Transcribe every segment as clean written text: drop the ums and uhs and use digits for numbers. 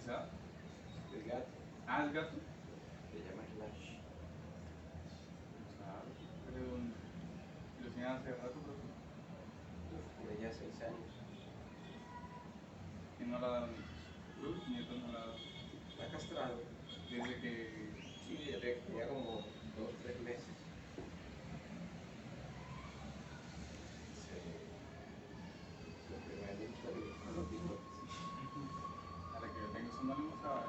da? El gato. Ah, ¿es gato? Se llama Clash. Claro, pero lo tienen hace rato, pero Tiene ya 6 años. y no la ha dado nietos. Nietos no la ha dado. Está castrado. Desde que. Sí, desde que tenía como 2 o 3 meses. Siempre me han dicho a los bigotes. A la que yo tengo, eso no le gustaba.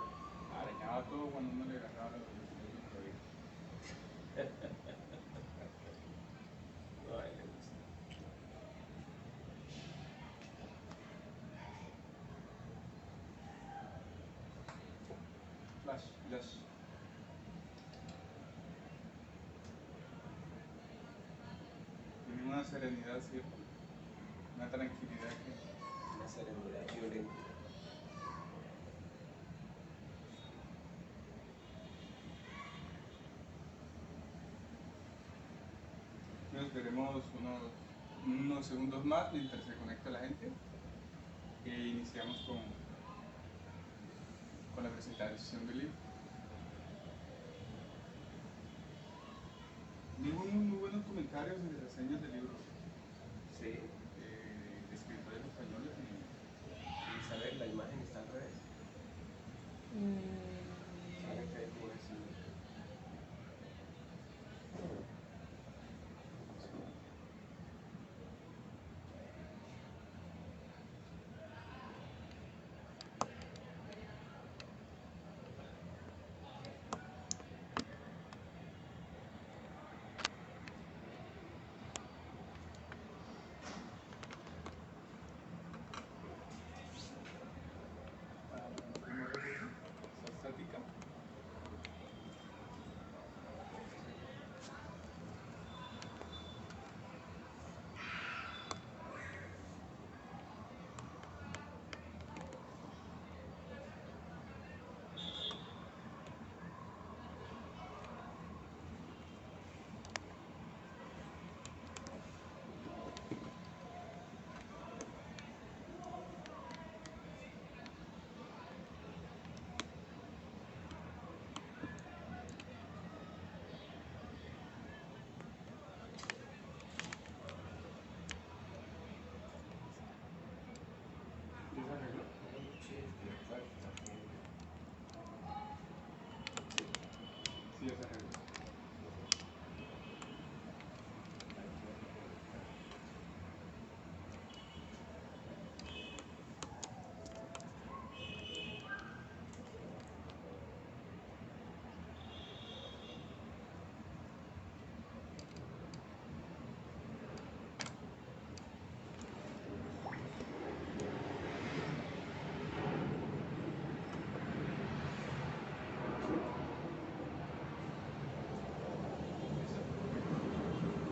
Arañaba todo cuando uno le agarraba los cabellos. No, a él le gusta. Flash. Tiene una serenidad, ¿cierto? Una tranquilidad que. Una serenidad violenta. Nos esperemos unos segundos más mientras se conecta la gente e iniciamos con la presentación del libro. Muy buenos comentarios y reseñas del libro Sí. de escritores españoles. Y saber, la imagen está al revés. Sale que hay como así. Estática. Sí, esa regla.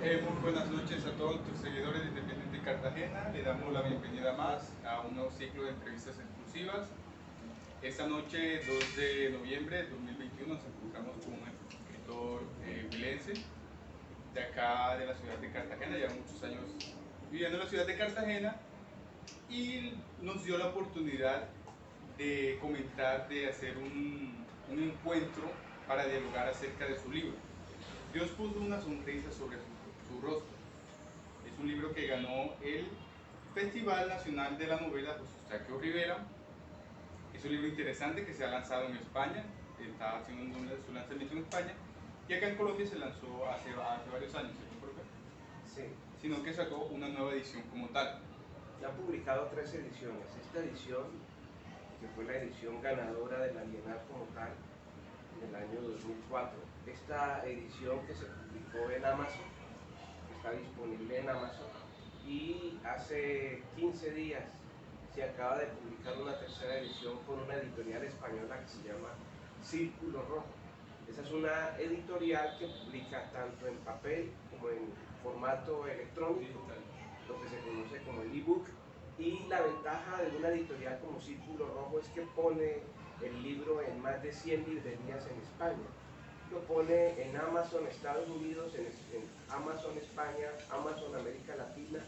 Muy buenas noches a todos nuestros seguidores de Independiente Cartagena. Le damos la bienvenida más a un nuevo ciclo de entrevistas exclusivas. Esta noche, 2 de noviembre de 2021, nos encontramos con un escritor huilense de acá de la ciudad de Cartagena. Lleva muchos años viviendo en la ciudad de Cartagena y nos dio la oportunidad de comentar, de hacer un encuentro para dialogar acerca de su libro. Dios puso una sonrisa sobre su rostro. Es un libro que ganó el Festival Nacional de la Novela José Eustaquio Rivera. Es un libro interesante que se ha lanzado en España, está haciendo su lanzamiento en España, y acá en Colombia se lanzó hace varios años, ¿cierto, profe? Sí. Sino que sacó una nueva edición como tal. Ya ha publicado 3 ediciones. Esta edición, que fue la edición ganadora de la Bienal como tal, en el año 2004. Esta edición que se publicó en Amazon, está disponible en Amazon, y hace 15 días se acaba de publicar una tercera edición con una editorial española que se llama Círculo Rojo. Esa es una editorial que publica tanto en papel como en formato electrónico, lo que se conoce como el ebook. Y la ventaja de una editorial como Círculo Rojo es que pone el libro en más de 100 librerías en España. Lo pone en Amazon Estados Unidos, en Amazon España, Amazon América Latina,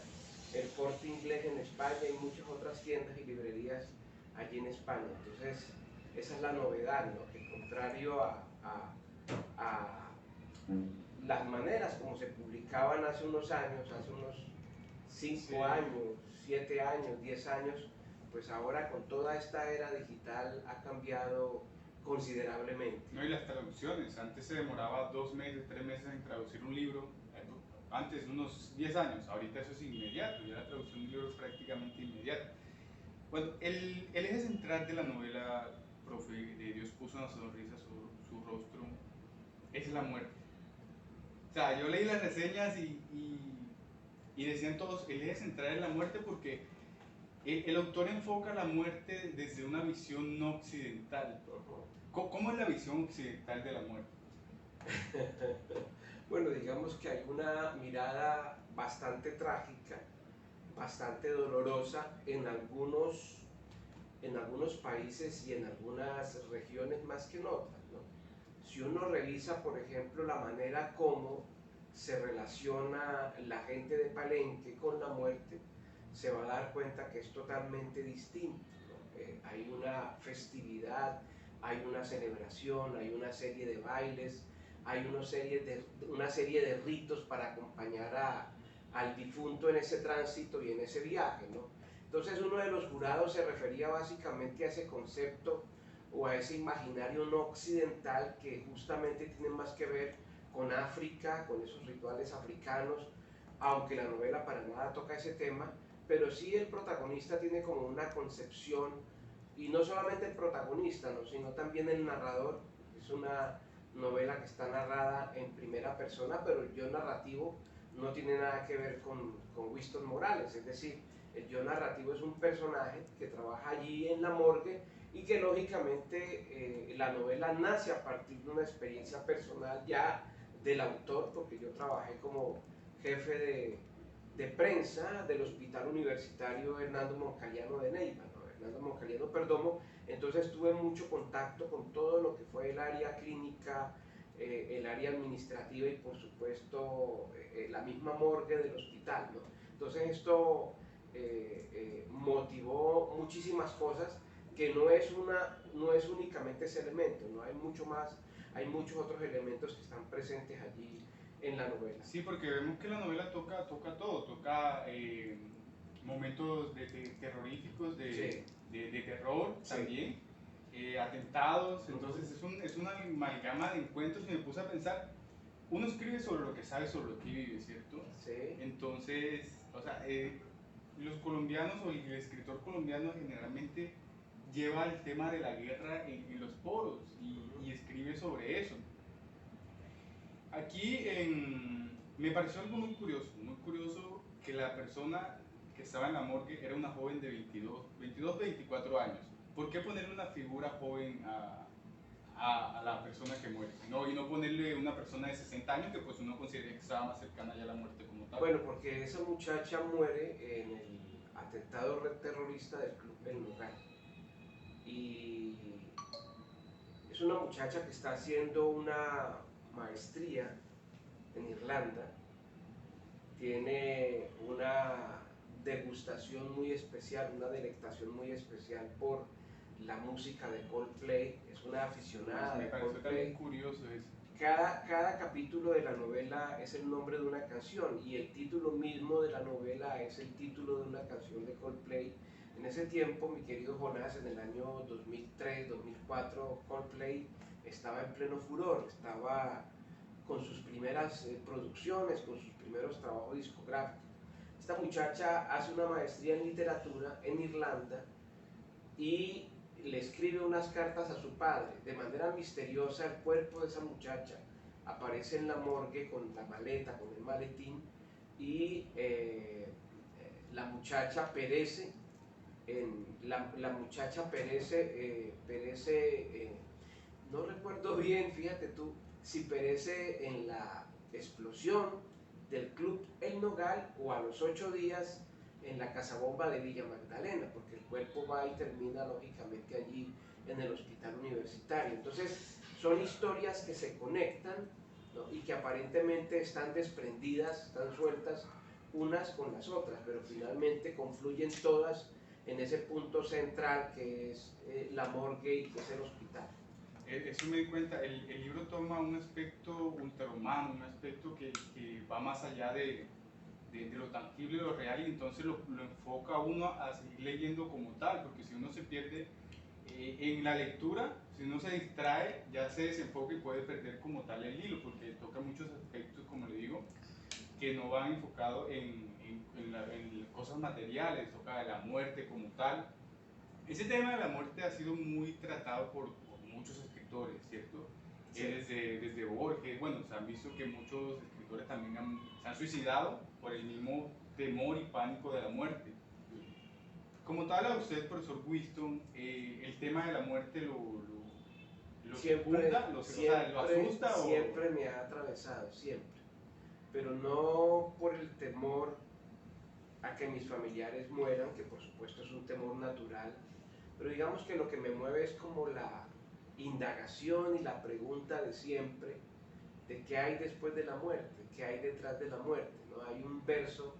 el Corte Inglés en España y muchas otras tiendas y librerías allí en España. Entonces, esa es la novedad, ¿no? Que contrario a las maneras como se publicaban hace unos años, hace unos 5 Sí. años, 7 años, 10 años, pues ahora con toda esta era digital ha cambiado considerablemente. No, y las traducciones, antes se demoraba 2 meses, 3 meses en traducir un libro, antes unos 10 años, ahorita eso es inmediato, ya la traducción de un libro es prácticamente inmediata. Bueno, el eje central de la novela, profe, de Dios puso una sonrisa sobre su rostro, es la muerte. O sea, yo leí las reseñas y decían todos, el eje central es la muerte porque el autor enfoca la muerte desde una visión no occidental. ¿Cómo es la visión occidental de la muerte? Bueno, digamos que hay una mirada bastante trágica, bastante dolorosa en algunos países y en algunas regiones más que en otras, ¿no? Si uno revisa, por ejemplo, la manera como se relaciona la gente de Palenque con la muerte, se va a dar cuenta que es totalmente distinto, ¿no? Hay una festividad, hay una celebración, hay una serie de bailes, hay una serie de ritos para acompañar al difunto en ese tránsito y en ese viaje, ¿no? Entonces uno de los jurados se refería básicamente a ese concepto o a ese imaginario no occidental que justamente tiene más que ver con África, con esos rituales africanos, aunque la novela para nada toca ese tema, pero sí el protagonista tiene como una concepción, y no solamente el protagonista, ¿no? Sino también el narrador. Es una novela que está narrada en primera persona, pero el yo narrativo no tiene nada que ver con Winston Morales, es decir, el yo narrativo es un personaje que trabaja allí en la morgue y que lógicamente la novela nace a partir de una experiencia personal ya del autor, porque yo trabajé como jefe de prensa del Hospital Universitario Hernando Moncaliano de Neiva, ¿no? Hernando Moncaliano Perdomo. Entonces tuve mucho contacto con todo lo que fue el área clínica, el área administrativa y por supuesto la misma morgue del hospital, ¿no? Entonces esto motivó muchísimas cosas que no es únicamente ese elemento, ¿no? Hay mucho más, hay muchos otros elementos que están presentes allí en la novela. Sí, porque vemos que la novela toca todo, toca momentos terroríficos, Sí. de terror Sí. también, atentados, entonces es una amalgama de encuentros y me puse a pensar, uno escribe sobre lo que sabe, sobre lo que vive, ¿cierto? Sí. Entonces, o sea, los colombianos o el escritor colombiano generalmente lleva el tema de la guerra en los poros y escribe sobre eso. Aquí me pareció algo muy curioso que la persona que estaba en la morgue era una joven de 22, 24 años. ¿Por qué ponerle una figura joven a la persona que muere? Y no ponerle una persona de 60 años que pues uno considera que estaba más cercana ya a la muerte como tal. Bueno, porque esa muchacha muere en el atentado terrorista del Club El Nogal. Y es una muchacha que está haciendo una maestría en Irlanda, tiene una degustación muy especial, una delectación muy especial por la música de Coldplay, es una aficionada Me de pareció Coldplay. también curioso eso. Cada capítulo de la novela es el nombre de una canción y el título mismo de la novela es el título de una canción de Coldplay. En ese tiempo, mi querido Jonás, en el año 2003, 2004, Coldplay estaba en pleno furor, estaba con sus primeras producciones, con sus primeros trabajos discográficos. Esta muchacha hace una maestría en literatura en Irlanda y le escribe unas cartas a su padre. De manera misteriosa, el cuerpo de esa muchacha aparece en la morgue con la maleta, con el maletín, y la muchacha perece. La muchacha perece no recuerdo bien, fíjate tú, si perece en la explosión del Club El Nogal o a los 8 días en la casabomba de Villa Magdalena, porque el cuerpo va y termina lógicamente allí en el hospital universitario. Entonces son historias que se conectan, ¿no? Y que aparentemente están desprendidas, están sueltas unas con las otras, pero finalmente confluyen todas en ese punto central que es la morgue y que es el hospital. Eso me di cuenta, el libro toma un aspecto ultrahumano, un aspecto que va más allá de lo tangible y lo real, y entonces lo enfoca a uno a seguir leyendo como tal, porque si uno se pierde en la lectura, si uno se distrae, ya se desenfoca y puede perder como tal el hilo, porque toca muchos aspectos, como le digo, que no van enfocados en cosas materiales, toca de la muerte como tal. Ese tema de la muerte ha sido muy tratado por muchos escritores, ¿cierto? Sí. Desde Borges, bueno, se han visto que muchos escritores también se han suicidado por el mismo temor y pánico de la muerte. Como tal, a usted, profesor Winston, el tema de la muerte lo secunda, o sea, lo asusta siempre me ha atravesado, siempre, pero no por el temor a que mis familiares mueran, que por supuesto es un temor natural, pero digamos que lo que me mueve es como la indagación y la pregunta de siempre de qué hay después de la muerte, qué hay detrás de la muerte, ¿no? Hay un verso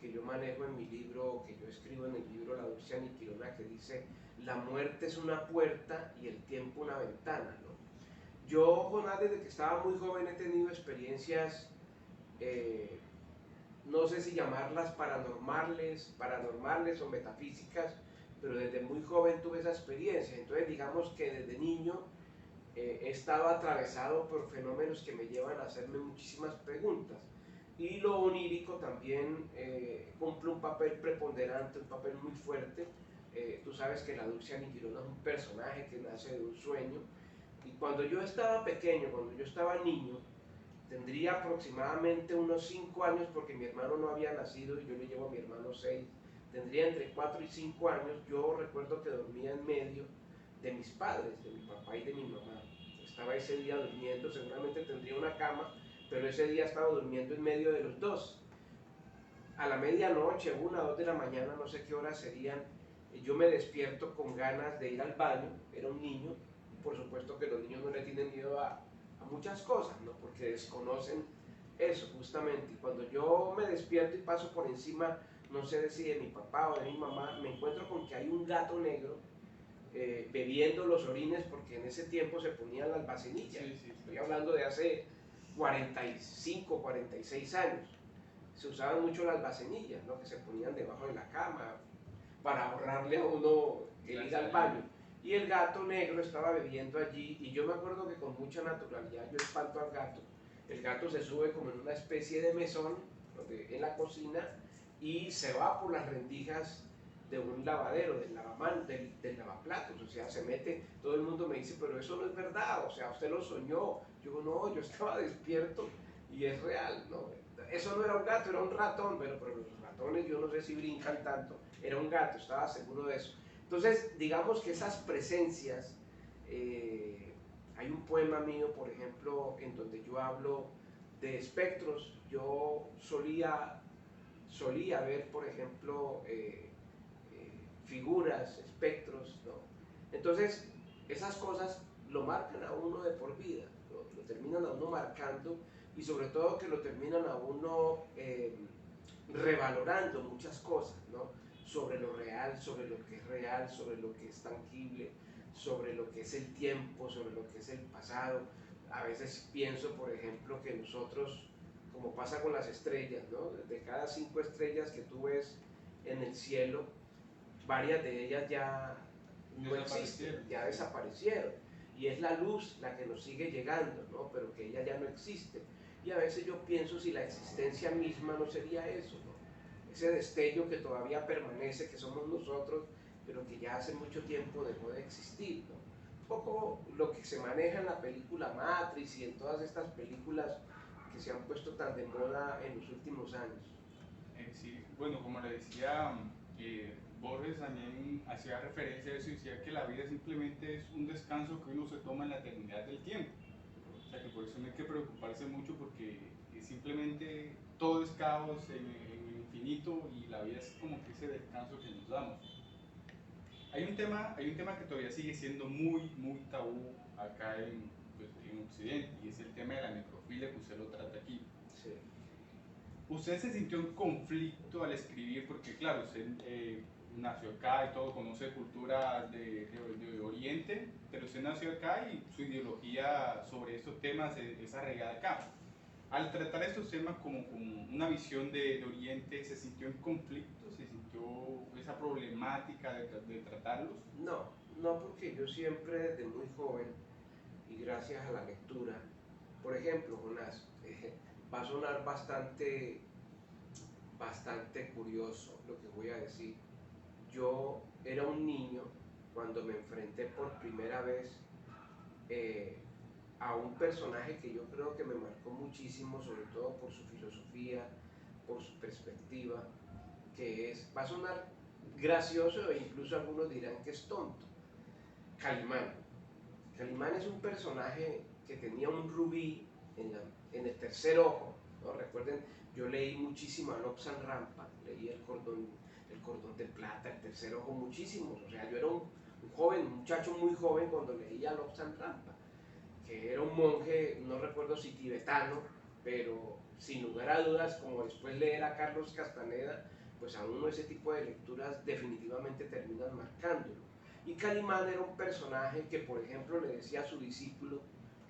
que yo manejo en mi libro, que yo escribo en el libro La Dulce Aniquilona, que dice: la muerte es una puerta y el tiempo una ventana, ¿no? Yo, Jonás, desde que estaba muy joven he tenido experiencias, no sé si llamarlas paranormales o metafísicas, pero desde muy joven tuve esa experiencia. Entonces digamos que desde niño he estado atravesado por fenómenos que me llevan a hacerme muchísimas preguntas. Y lo onírico también cumple un papel preponderante, un papel muy fuerte. Tú sabes que la Dulce Aniquilona es un personaje que nace de un sueño. Y cuando yo estaba pequeño, cuando yo estaba niño, tendría aproximadamente unos 5 años, porque mi hermano no había nacido y yo le llevo a mi hermano 6. Tendría entre 4 y 5 años. Yo recuerdo que dormía en medio de mis padres, de mi papá y de mi mamá. Estaba ese día durmiendo, seguramente tendría una cama, pero ese día estaba durmiendo en medio de los dos. A la medianoche, 1 o 2 de la mañana, no sé qué horas serían, yo me despierto con ganas de ir al baño. Era un niño, por supuesto que los niños no le tienen miedo a muchas cosas, ¿no? Porque desconocen eso justamente. Y cuando yo me despierto y paso por encima, no sé si de mi papá o de mi mamá, me encuentro con que hay un gato negro bebiendo los orines, porque en ese tiempo se ponían las bacenillas. Sí. Estoy hablando de hace 45, 46 años. Se usaban mucho las bacenillas, ¿no? Que se ponían debajo de la cama para ahorrarle a uno el ir al baño. Y el gato negro estaba bebiendo allí, y yo me acuerdo que con mucha naturalidad yo espanto al gato. El gato se sube como en una especie de mesón en la cocina y se va por las rendijas de un lavadero, del lavaplatos, o sea, se mete. Todo el mundo me dice: pero eso no es verdad, o sea, usted lo soñó. Yo digo: no, yo estaba despierto y es real, ¿no? Eso no era un gato, era un ratón. Bueno, pero los ratones yo no sé si brincan tanto. Era un gato, estaba seguro de eso. Entonces, digamos que esas presencias, hay un poema mío, por ejemplo, en donde yo hablo de espectros. Yo solía ver, por ejemplo, figuras, espectros, ¿no? Entonces, esas cosas lo marcan a uno de por vida, lo terminan a uno marcando, y sobre todo que lo terminan a uno revalorando muchas cosas, ¿no? Sobre lo real, sobre lo que es real, sobre lo que es tangible, sobre lo que es el tiempo, sobre lo que es el pasado. A veces pienso, por ejemplo, que nosotros, como pasa con las estrellas, ¿no? De cada 5 estrellas que tú ves en el cielo, varias de ellas ya no existen, ya desaparecieron. Y es la luz la que nos sigue llegando, ¿no? Pero que ella ya no existe. Y a veces yo pienso si la existencia misma no sería eso, ¿no? Ese destello que todavía permanece, que somos nosotros, pero que ya hace mucho tiempo dejó de existir, ¿no? Un poco lo que se maneja en la película Matrix y en todas estas películas que se han puesto tan de moda en los últimos años. Sí, bueno, como le decía, Borges también hacía referencia a eso y decía que la vida simplemente es un descanso que uno se toma en la eternidad del tiempo. O sea que por eso no hay que preocuparse mucho, porque simplemente todo es caos en el infinito, y la vida es como que ese descanso que nos damos. Hay un tema que todavía sigue siendo muy tabú acá pues, en Occidente, y es el tema de la necrofilia, que usted lo trata aquí. Sí. ¿Usted se sintió en conflicto al escribir? Porque claro, usted nació acá y todo, conoce cultura de Oriente, pero usted nació acá y su ideología sobre estos temas es arraigada acá. Al tratar estos temas como con una visión de Oriente, ¿se sintió en conflicto? ¿Se sintió esa problemática de tratarlos? No, no, porque yo siempre desde muy joven y gracias a la lectura, por ejemplo, Jonás, va a sonar bastante curioso lo que voy a decir. Yo era un niño cuando me enfrenté por primera vez eh, a un personaje que yo creo que me marcó muchísimo, sobre todo por su filosofía, por su perspectiva, que va a sonar gracioso e incluso algunos dirán que es tonto. Calimán. Calimán es un personaje que tenía un rubí en el tercer ojo, ¿no? Recuerden, yo leí muchísimo a Lobsang Rampa, leí el cordón de plata, el tercer ojo, muchísimos. O sea, yo era un joven, un muchacho muy joven cuando leía a Lobsang Rampa, que era un monje, no recuerdo si tibetano, pero sin lugar a dudas, como después leer a Carlos Castaneda, pues a uno ese tipo de lecturas definitivamente terminan marcándolo. Y Calimán era un personaje que, por ejemplo, le decía a su discípulo,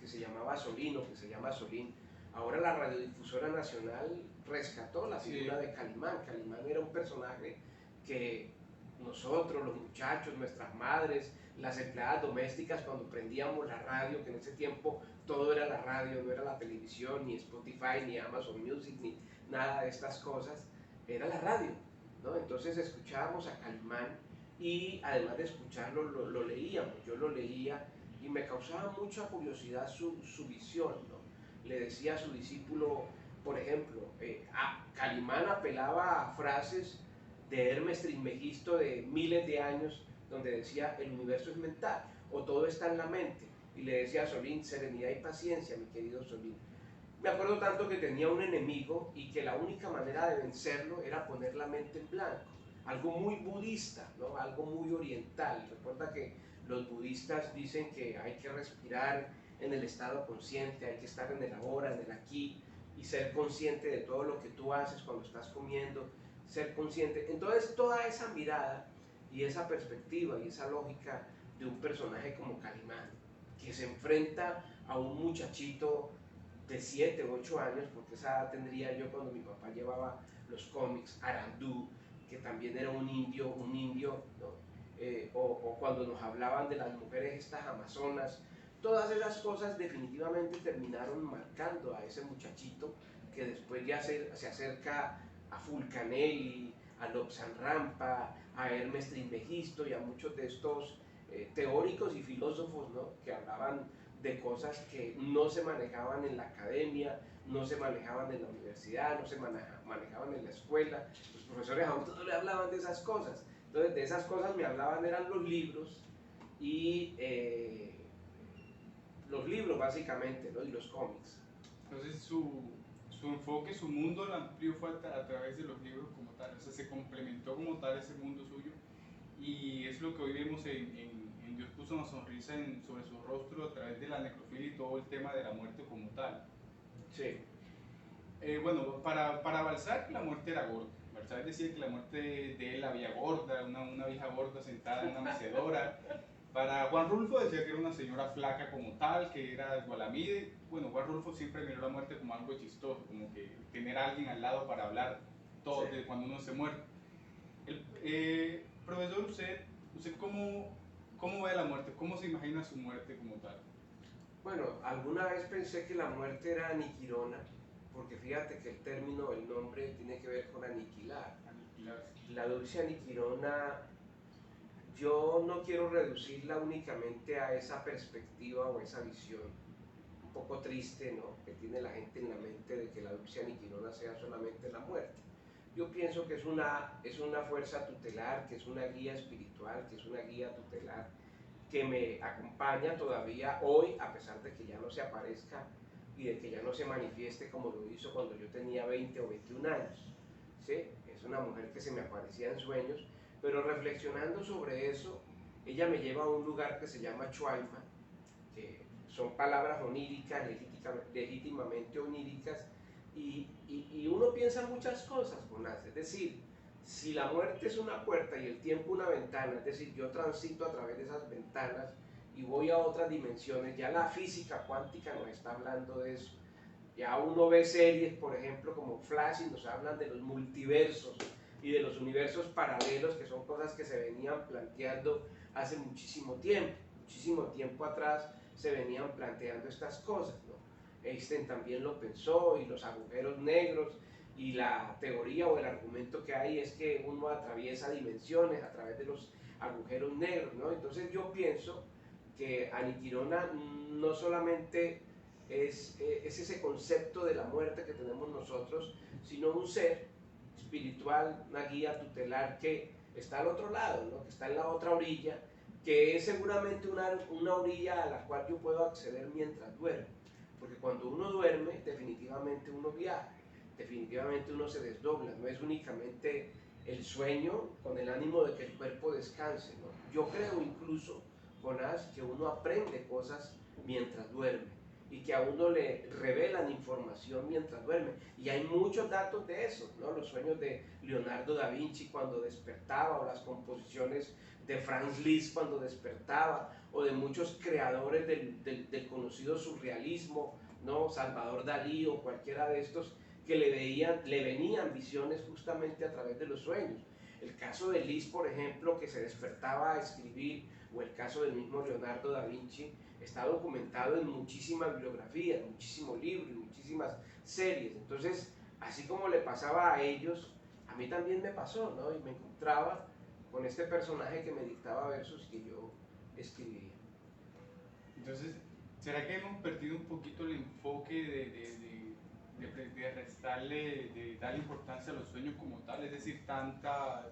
que se llamaba Solín, que se llama Solín. Ahora la Radiodifusora Nacional rescató la figura de Calimán. Calimán era un personaje que nosotros, los muchachos, nuestras madres, las empleadas domésticas, cuando prendíamos la radio, que en ese tiempo todo era la radio, no era la televisión, ni Spotify, ni Amazon Music, ni nada de estas cosas, era la radio, ¿no? Entonces escuchábamos a Calimán y además de escucharlo lo leíamos. Yo lo leía y me causaba mucha curiosidad su visión, ¿no? Le decía a su discípulo, por ejemplo, Calimán apelaba a frases de Hermes Trismegisto de miles de años, donde decía el universo es mental o todo está en la mente, y le decía a Solín, serenidad y paciencia, mi querido Solín. Me acuerdo tanto que tenía un enemigo y que la única manera de vencerlo era poner la mente en blanco, algo muy budista, ¿no? Algo muy oriental. Recuerda que los budistas dicen que hay que respirar en el estado consciente, hay que estar en el ahora, en el aquí, y ser consciente de todo lo que tú haces cuando estás comiendo, ser consciente. Entonces toda esa mirada y esa perspectiva y esa lógica de un personaje como Calimán, que se enfrenta a un muchachito de 7 u 8 años, porque esa edad tendría yo cuando mi papá llevaba los cómics, Arandú, que también era un indio, ¿no? O cuando nos hablaban de las mujeres estas amazonas, todas esas cosas definitivamente terminaron marcando a ese muchachito que después ya se acerca a Fulcanelli, a Lobsang Rampa, a Hermes Trismegisto y a muchos de estos teóricos y filósofos, ¿no? Que hablaban de cosas que no se manejaban en la academia, no se manejaban en la universidad, no se manejaban en la escuela. Los profesores aún no le hablaban de esas cosas. Entonces, de esas cosas me hablaban eran los libros y los libros básicamente, ¿no? Y los cómics. Entonces su enfoque, su mundo lo amplió fue a través de los libros como tal, o sea, se complementó como tal ese mundo suyo, y es lo que hoy vemos en Dios puso una sonrisa sobre su rostro a través de la necrofilia y todo el tema de la muerte como tal. Sí. Bueno, para Balzac la muerte era gorda. Balzac decía que la muerte de él la había gorda, una vieja gorda sentada en una mecedora. Para Juan Rulfo decía que era una señora flaca como tal, que era Gualamide. Bueno, Juan Rulfo siempre miró la muerte como algo chistoso, como que tener a alguien al lado para hablar todo de cuando uno se muere. Profesor, ¿usted cómo ve la muerte? ¿Cómo se imagina su muerte como tal? Bueno, alguna vez pensé que la muerte era aniquilona, porque fíjate que el término, el nombre tiene que ver con aniquilar. La dulce aniquilona, yo no quiero reducirla únicamente a esa perspectiva o esa visión un poco triste, ¿no?, que tiene la gente en la mente de que la dulce aniquilona sea solamente la muerte. Yo pienso que es una fuerza tutelar, que es una guía espiritual, que es una guía tutelar que me acompaña todavía hoy, a pesar de que ya no se aparezca y de que ya no se manifieste como lo hizo cuando yo tenía 20 o 21 años. ¿Sí? Es una mujer que se me aparecía en sueños, pero reflexionando sobre eso, ella me lleva a un lugar que se llama Chualma, que son palabras oníricas, legítimamente oníricas, y uno piensa muchas cosas, Jonás. Es decir, Si la muerte es una puerta y el tiempo una ventana, es decir, yo transito a través de esas ventanas y voy a otras dimensiones, ya la física cuántica nos está hablando de eso. Ya uno ve series, por ejemplo, como Flash, y nos hablan de los multiversos y de los universos paralelos, que son cosas que se venían planteando hace muchísimo tiempo atrás se venían planteando estas cosas, ¿no? Einstein también lo pensó, y los agujeros negros, y la teoría o el argumento que hay es que uno atraviesa dimensiones a través de los agujeros negros, ¿no? Entonces yo pienso que Aniquirona no solamente es ese concepto de la muerte que tenemos nosotros, sino un ser espiritual, una guía tutelar que está al otro lado, ¿no? Que está en la otra orilla, que es seguramente una orilla a la cual yo puedo acceder mientras duermo, porque cuando uno duerme definitivamente uno viaja, definitivamente uno se desdobla, no es únicamente el sueño con el ánimo de que el cuerpo descanse, ¿no? Yo creo incluso, Jonás, que uno aprende cosas mientras duerme y que a uno le revelan información mientras duerme. Y hay muchos datos de eso, ¿no? Los sueños de Leonardo da Vinci cuando despertaba, o las composiciones de Franz Liszt cuando despertaba, o de muchos creadores del conocido surrealismo, ¿no? Salvador Dalí o cualquiera de estos, que le venían visiones justamente a través de los sueños. El caso de Liszt, por ejemplo, que se despertaba a escribir, o el caso del mismo Leonardo da Vinci, está documentado en muchísimas bibliografías, muchísimos libros, muchísimas series. Entonces, así como le pasaba a ellos, a mí también me pasó, ¿no? Y me encontraba con este personaje que me dictaba versos que yo escribía. Entonces, ¿será que hemos perdido un poquito el enfoque de restarle, de darle importancia a los sueños como tal? Es decir, tanta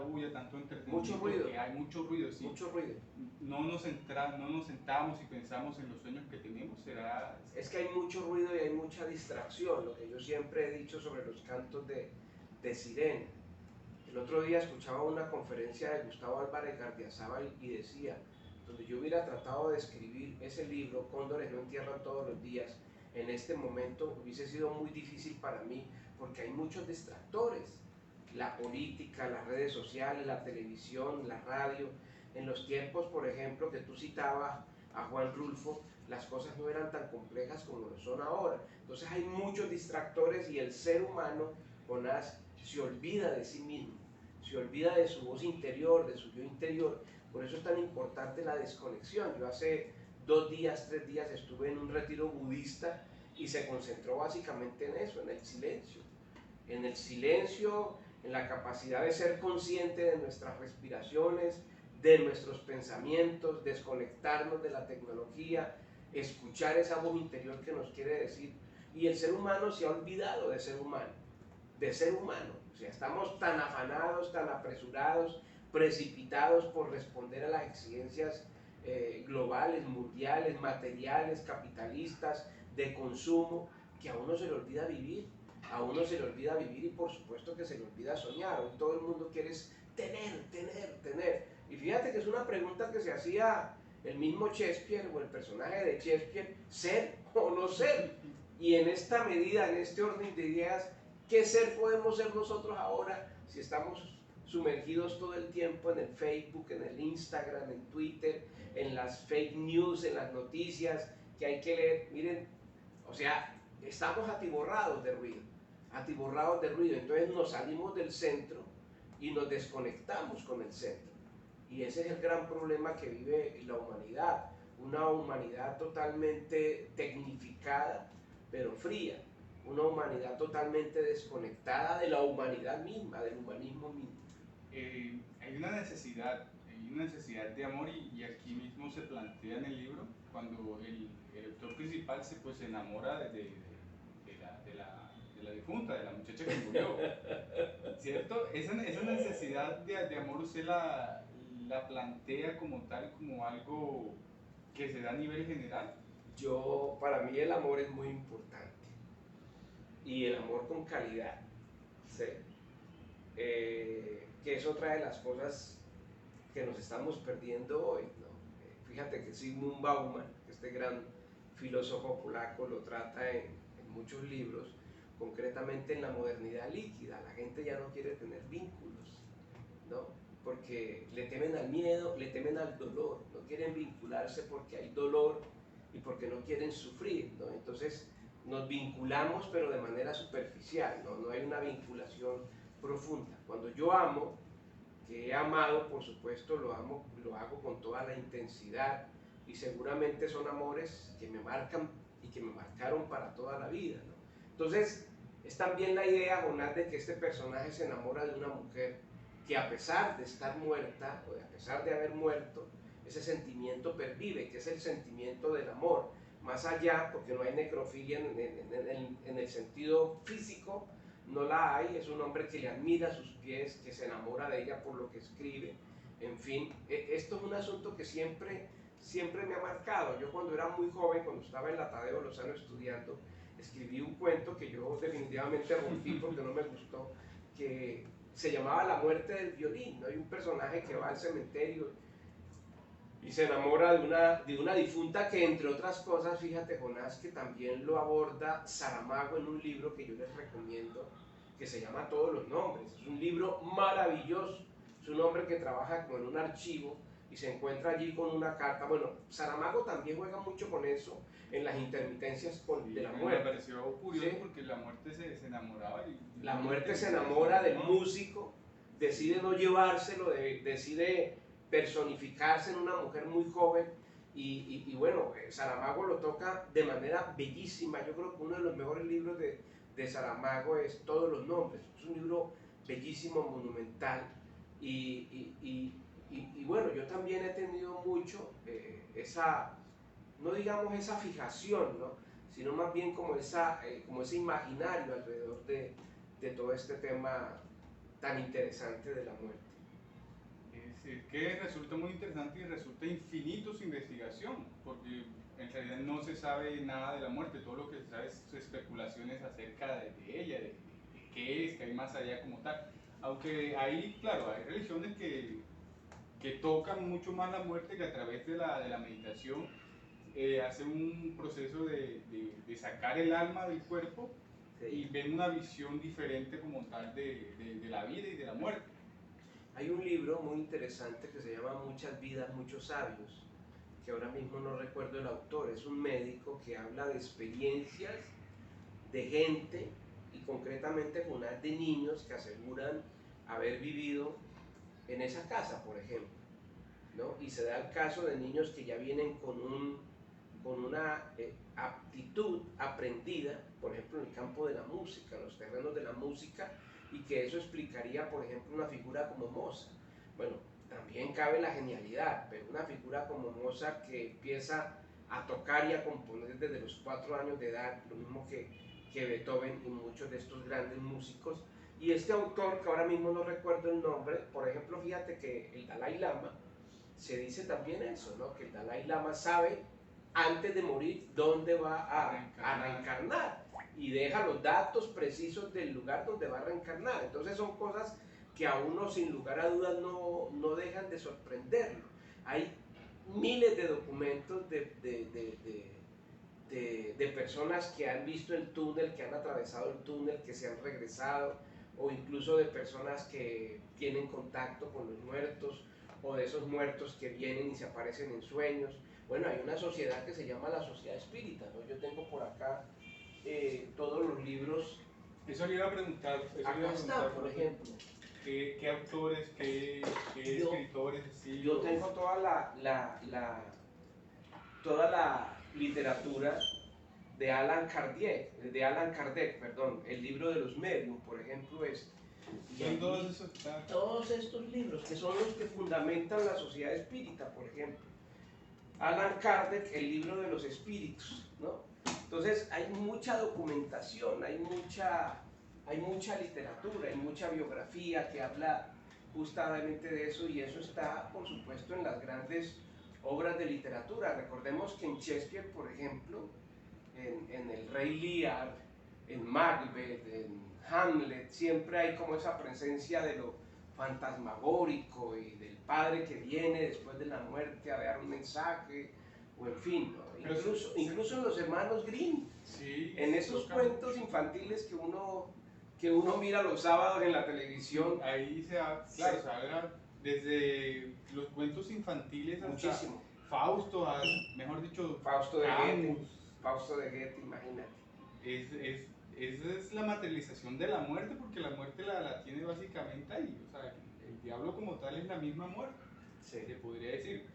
bulla, tanto entretenimiento, mucho ruido, que hay mucho ruido, ¿sí? Mucho ruido. No nos sentamos y pensamos en los sueños que tenemos, ¿será? Es que hay mucho ruido y hay mucha distracción, lo que yo siempre he dicho sobre los cantos de sirena. El otro día escuchaba una conferencia de Gustavo Álvarez Gardiazabal y decía, donde yo hubiera tratado de escribir ese libro, Cóndores no entierran todos los días, en este momento hubiese sido muy difícil para mí, porque hay muchos distractores. La política, las redes sociales, la televisión, la radio. En los tiempos, por ejemplo, que tú citabas a Juan Rulfo, las cosas no eran tan complejas como lo son ahora. Entonces hay muchos distractores y el ser humano, Jonás, se olvida de sí mismo, se olvida de su voz interior, de su yo interior. Por eso es tan importante la desconexión. Yo hace 2 días, 3 días estuve en un retiro budista y se concentró básicamente en eso, en el silencio. En el silencio, en la capacidad de ser consciente de nuestras respiraciones, de nuestros pensamientos, desconectarnos de la tecnología, escuchar esa voz interior que nos quiere decir. Y el ser humano se ha olvidado de ser humano, O sea, estamos tan afanados, tan apresurados, precipitados por responder a las exigencias globales, mundiales, materiales, capitalistas, de consumo, que a uno se le olvida vivir. A uno se le olvida vivir y por supuesto que se le olvida soñar. Hoy todo el mundo quiere tener. Y fíjate que es una pregunta que se hacía el mismo Shakespeare o el personaje de Shakespeare, ser o no ser. Y en esta medida, en este orden de ideas, ¿qué ser podemos ser nosotros ahora si estamos sumergidos todo el tiempo en el Facebook, en el Instagram, en Twitter, en las fake news, en las noticias que hay que leer? Miren, o sea, estamos atiborrados de ruido, entonces nos salimos del centro y nos desconectamos con el centro. Y ese es el gran problema que vive la humanidad, una humanidad totalmente tecnificada, pero fría, una humanidad totalmente desconectada de la humanidad misma, del humanismo mismo. Hay una necesidad de amor y aquí mismo se plantea en el libro cuando el autor principal se enamora de la difunta, de la muchacha que murió, ¿cierto? Esa necesidad de amor usted la plantea como tal, como algo que se da a nivel general. Para mí el amor es muy importante, y el amor con calidad, ¿sí? Que es otra de las cosas que nos estamos perdiendo hoy, ¿no? Fíjate que Zygmunt Bauman, este gran filósofo polaco, lo trata en muchos libros, concretamente en la modernidad líquida. La gente ya no quiere tener vínculos, ¿no? Porque le temen al miedo, le temen al dolor, no quieren vincularse porque hay dolor y porque no quieren sufrir, ¿no? Entonces nos vinculamos pero de manera superficial, ¿no? No hay una vinculación profunda. Cuando yo amo, que he amado, por supuesto, lo hago con toda la intensidad y seguramente son amores que me marcan y que me marcaron para toda la vida, ¿no? Entonces, es también la idea, Jonás, de que este personaje se enamora de una mujer que a pesar de estar muerta, o a pesar de haber muerto, ese sentimiento pervive, que es el sentimiento del amor. Más allá, porque no hay necrofilia en el sentido físico, no la hay, es un hombre que le admira sus pies, que se enamora de ella por lo que escribe, en fin, esto es un asunto que siempre me ha marcado. Yo cuando era muy joven, cuando estaba en la Tadeo Lozano estudiando, escribí un cuento que yo definitivamente rompí porque no me gustó, que se llamaba La muerte del violín, ¿no? Hay un personaje que va al cementerio y se enamora de una difunta que, entre otras cosas, fíjate, Jonás, que también lo aborda Saramago en un libro que yo les recomiendo, que se llama Todos los nombres. Es un libro maravilloso. Es un hombre que trabaja como en un archivo y se encuentra allí con una carta. Bueno, Saramago también juega mucho con eso en las intermitencias de la muerte. Me pareció curioso, ¿sí? Porque la muerte se enamoraba. La muerte se enamora del músico, decide no llevárselo, decide personificarse en una mujer muy joven y bueno, Saramago lo toca de manera bellísima. Yo creo que uno de los mejores libros de Saramago es Todos los nombres. Es un libro bellísimo, monumental y bueno, yo también he tenido mucho no digamos esa fijación, ¿no? Sino más bien como ese imaginario alrededor de todo este tema tan interesante de la muerte. Es que resulta muy interesante y resulta infinito su investigación, porque en realidad no se sabe nada de la muerte, todo lo que se sabe es especulaciones acerca de ella, de qué es, que hay más allá como tal. Aunque hay, claro, hay religiones que tocan mucho más la muerte, que a través de la meditación hace un proceso de sacar el alma del cuerpo, sí, y ven una visión diferente como tal de la vida y de la muerte. Hay un libro muy interesante que se llama Muchas vidas, muchos sabios, que ahora mismo no recuerdo el autor. Es un médico que habla de experiencias de gente y concretamente con unas de niños que aseguran haber vivido en esa casa, por ejemplo, ¿no? Y se da el caso de niños que ya vienen con una aptitud aprendida, por ejemplo, en el campo de la música, en los terrenos de la música, y que eso explicaría, por ejemplo, una figura como Mozart. Bueno, también cabe la genialidad, pero una figura como Mozart que empieza a tocar y a componer desde los 4 años de edad, lo mismo que Beethoven y muchos de estos grandes músicos. Y este autor, que ahora mismo no recuerdo el nombre, por ejemplo, fíjate que el Dalai Lama, se dice también eso, ¿no? Que el Dalai Lama sabe antes de morir dónde va a reencarnar y deja los datos precisos del lugar donde va a reencarnar. Entonces son cosas que a uno sin lugar a dudas no dejan de sorprenderlo. Hay miles de documentos de personas que han visto el túnel, que han atravesado el túnel, que se han regresado, o incluso de personas que tienen contacto con los muertos, o de esos muertos que vienen y se aparecen en sueños. Bueno, hay una sociedad que se llama la Sociedad Espírita, ¿no? Yo tengo por acá todos los libros. Eso le iba a preguntar. Acá está, por ejemplo. ¿Qué autores, qué escritores? Sí, yo tengo toda la literatura de Allan Kardec, perdón, el libro de los medium, por ejemplo, todos estos libros, que son los que fundamentan la Sociedad Espírita, por ejemplo. Allan Kardec, el libro de los espíritus, ¿no? Entonces hay mucha documentación, hay mucha literatura, hay mucha biografía que habla justamente de eso, y eso está, por supuesto, en las grandes obras de literatura. Recordemos que en Shakespeare, por ejemplo, en El Rey Lear, en Macbeth, en Hamlet, siempre hay como esa presencia de lo fantasmagórico y del padre que viene después de la muerte a dar un mensaje, o en fin, ¿no? Pero incluso en los hermanos Grimm, sí, en esos cuentos infantiles que uno mira los sábados en la televisión. Ahí claro, se habla desde los cuentos infantiles hasta Muchísimo. Fausto, mejor dicho, Fausto de Goethe, Camus. Fausto de Goethe, imagínate. Esa es la materialización de la muerte, porque la muerte la tiene básicamente ahí. O sea, el diablo como tal es la misma muerte, Sí. se podría decir.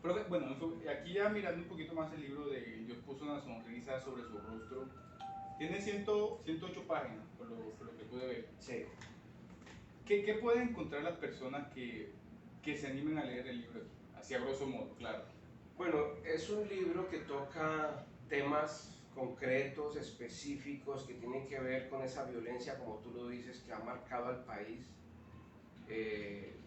Profe, bueno, aquí ya mirando un poquito más el libro de Dios puso una sonrisa sobre su rostro, tiene 108 páginas, por lo que pude ver. Sí. ¿Qué pueden encontrar las personas que se animen a leer el libro aquí? Así a grosso modo, claro. Bueno, es un libro que toca temas concretos, específicos, que tienen que ver con esa violencia, como tú lo dices, que ha marcado al país.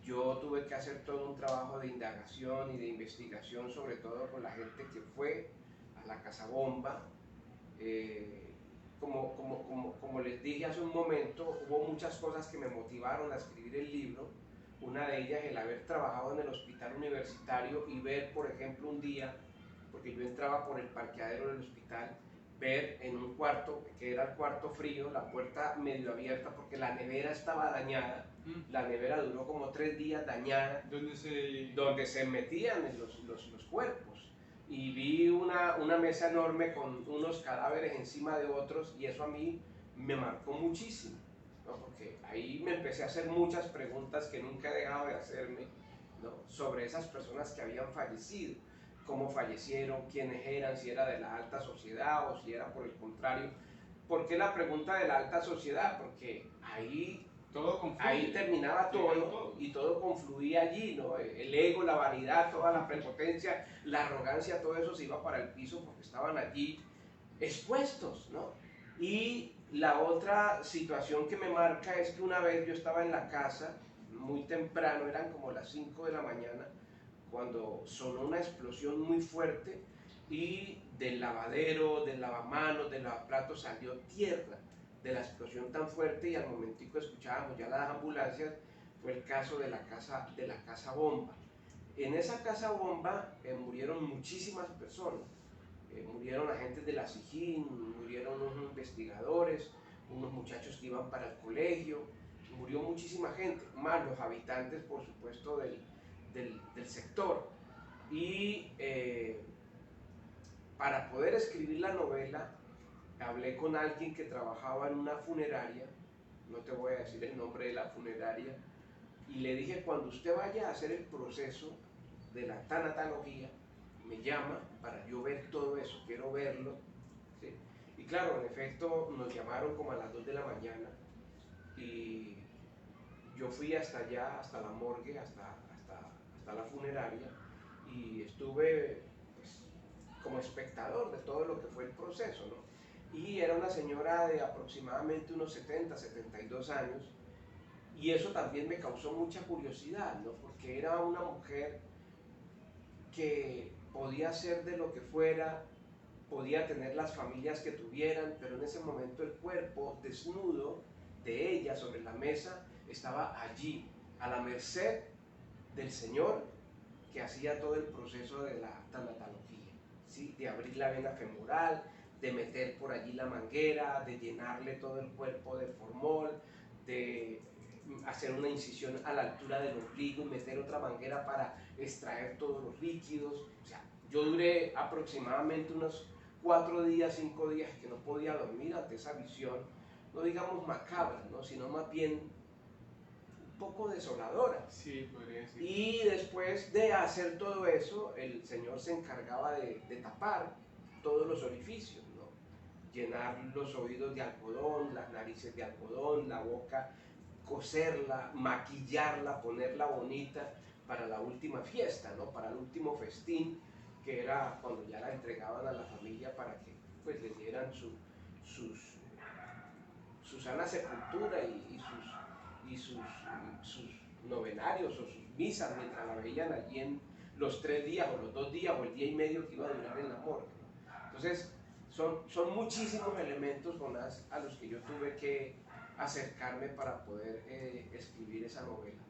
Yo tuve que hacer todo un trabajo de indagación y de investigación, sobre todo con la gente que fue a la Casa Bomba. Como les dije hace un momento, hubo muchas cosas que me motivaron a escribir el libro. Una de ellas el haber trabajado en el hospital universitario y ver, por ejemplo, un día, porque yo entraba por el parqueadero del hospital, ver en un cuarto, que era el cuarto frío, la puerta medio abierta porque la nevera estaba dañada. La nevera duró como 3 días dañada, donde se metían los cuerpos. Y vi una mesa enorme con unos cadáveres encima de otros, y eso a mí me marcó muchísimo, ¿no? Porque ahí me empecé a hacer muchas preguntas que nunca he dejado de hacerme, ¿no? Sobre esas personas que habían fallecido, cómo fallecieron, quiénes eran, si era de la alta sociedad o si era por el contrario. ¿Por qué la pregunta de la alta sociedad? Porque ahí terminaba todo y todo confluía allí, ¿no? El ego, la vanidad, toda la prepotencia, la arrogancia, todo eso se iba para el piso porque estaban allí expuestos, ¿no? Y la otra situación que me marca es que una vez yo estaba en la casa, muy temprano, eran como las 5 de la mañana, cuando sonó una explosión muy fuerte y del lavadero, del lavamanos, del lavaplatos salió tierra de la explosión tan fuerte, y al momentico escuchábamos ya las ambulancias. Fue el caso de la casa bomba. En esa casa bomba murieron muchísimas personas. Murieron agentes de la SIJIN, murieron unos investigadores, unos muchachos que iban para el colegio, murió muchísima gente, más los habitantes, por supuesto, del sector. Y para poder escribir la novela, hablé con alguien que trabajaba en una funeraria, no te voy a decir el nombre de la funeraria, y le dije: cuando usted vaya a hacer el proceso de la tanatología, me llama para yo ver todo eso, quiero verlo, ¿sí? Y claro, en efecto, nos llamaron como a las 2 de la mañana, y yo fui hasta allá, hasta la morgue, hasta la funeraria, y estuve pues como espectador de todo lo que fue el proceso, ¿no? Y era una señora de aproximadamente unos 70, 72 años, y eso también me causó mucha curiosidad, ¿no? Porque era una mujer que podía ser de lo que fuera, podía tener las familias que tuvieran, pero en ese momento el cuerpo desnudo de ella sobre la mesa estaba allí, a la merced del Señor que hacía todo el proceso de la tanatología, ¿sí? De abrir la vena femoral, de meter por allí la manguera, de llenarle todo el cuerpo de formol, de hacer una incisión a la altura del ombligo y meter otra manguera para extraer todos los líquidos. O sea, yo duré aproximadamente unos 4 días, 5 días que no podía dormir ante esa visión, no digamos macabra, ¿no? Sino más bien un poco desoladora. Sí, podría decir. Y después de hacer todo eso, el Señor se encargaba de tapar todos los orificios, ¿no? Llenar los oídos de algodón, las narices de algodón, la boca, coserla, maquillarla, ponerla bonita para la última fiesta, ¿no? Para el último festín, que era cuando ya la entregaban a la familia para que pues le dieran su sana sepultura y sus novenarios o sus misas mientras la veían allí en los 3 días o los 2 días o el día y medio que iba a durar en la morgue. Entonces son muchísimos elementos, Jonás, a los que yo tuve que acercarme para poder escribir esa novela.